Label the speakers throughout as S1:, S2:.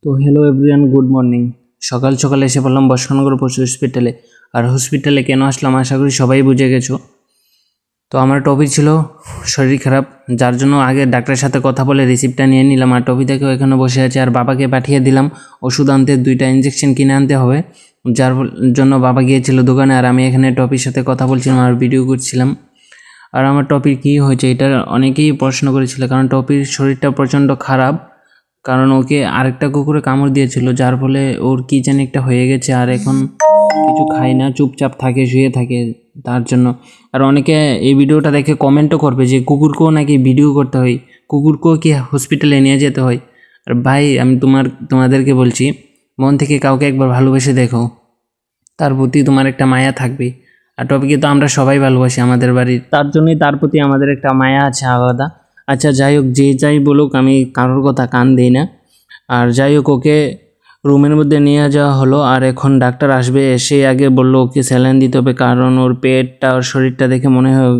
S1: তো hello everyone, good morning. সকাল সকাল এসে পড়লাম বর্ষানগর পশু হসপিটালে। আর হসপিটালে কেন আসলাম আশা করি সবাই বুঝে গেছো। তো আমার টপিক ছিল শরীর খারাপ, যার জন্য আগে ডাক্তারের সাথে কথা বলে রিসিপ্টটা নিয়ে নিলাম। আর টপি থেকেও এখানে বসে আছে, আর বাবাকে পাঠিয়ে দিলাম ওষুধ আনতে, 2টা ইঞ্জেকশন কিনে আনতে হবে, যার জন্য বাবা গিয়েছিল দোকানে। আর আমি এখানে টপির সাথে কথা বলছিলাম আর ভিডিও করছিলাম। আর আমার টপির কী হয়েছে এটা অনেকেই প্রশ্ন করেছিল, কারণ টপির শরীরটা প্রচণ্ড খারাপ, কারণ ওকে আরেকটা কুকুরে কামড় দিয়েছিল, যার ফলে ওর কী জানি একটা হয়ে গেছে। আর এখন কিছু খায় না, চুপচাপ থাকে, শুয়ে থাকে, তার জন্য। আর অনেকে এই ভিডিওটা দেখে কমেন্টও করবে যে কুকুরকেও নাকি ভিডিও করতে হয়, কুকুরকেও কি হসপিটালে নিয়ে যেতে হয়। আর ভাই, আমি তোমাদেরকে বলছি, মন থেকে কাউকে একবার ভালোবেসে দেখো, তার প্রতি তোমার একটা মায়া থাকবে। আর টপিকে তো আমরা সবাই ভালোবাসি আমাদের বাড়ির, তার জন্যই তার প্রতি আমাদের একটা মায়া আছে আলাদা। আচ্ছা যাই হোক, যে যাই বলুক, আমি কারোর কথা কান দিই না। আর যাই হোক, ওকে রুমের মধ্যে নিয়ে যাওয়া হলো। আর এখন ডাক্তার আসবে, এসে আগে বললো ওকে স্যালাইন দিতে হবে, কারণ ওর পেটটা, ওর শরীরটা দেখে মনে হয়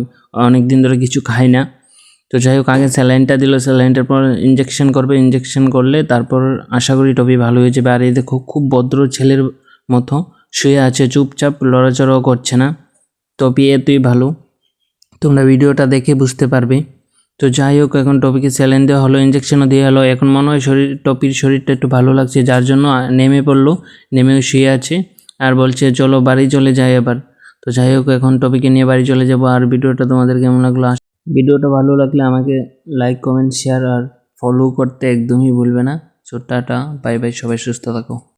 S1: অনেক দিন ধরে কিছু খায় না। তো যাই হোক, আগে স্যালাইনটা দিল, স্যালাইনটার পর ইঞ্জেকশন করবে, ইঞ্জেকশন করলে তারপর আশা করি টপি ভালো হয়ে যাবে। আর এই দেখো, খুব ভদ্র ছেলের মতো শুয়ে আছে, চুপচাপ, লড়াচড়াও করছে না। টপি এতই ভালো, তোমরা ভিডিওটা দেখে বুঝতে পারবে। তো যাই হোক, এখন টপিকে স্যালাইন দেওয়া হলো, ইঞ্জেকশনও দেওয়া হলো। এখন মনে হয় টপির শরীরটা একটু ভালো লাগছে, যার জন্য নেমে পড়লো, নেমেও শুয়ে আছে আর বলছে চলো বাড়ি চলে যাই এবার। তো যাই হোক, এখন টপিকে নিয়ে বাড়ি চলে যাব। আর ভিডিওটা তোমাদের কেমন লাগলো? ভিডিওটা ভালো লাগলে আমাকে লাইক, কমেন্ট, শেয়ার আর ফলো করতে একদমই ভুলবে না। ছোট্টাটা বাই বাই, সবাই সুস্থ থাকো।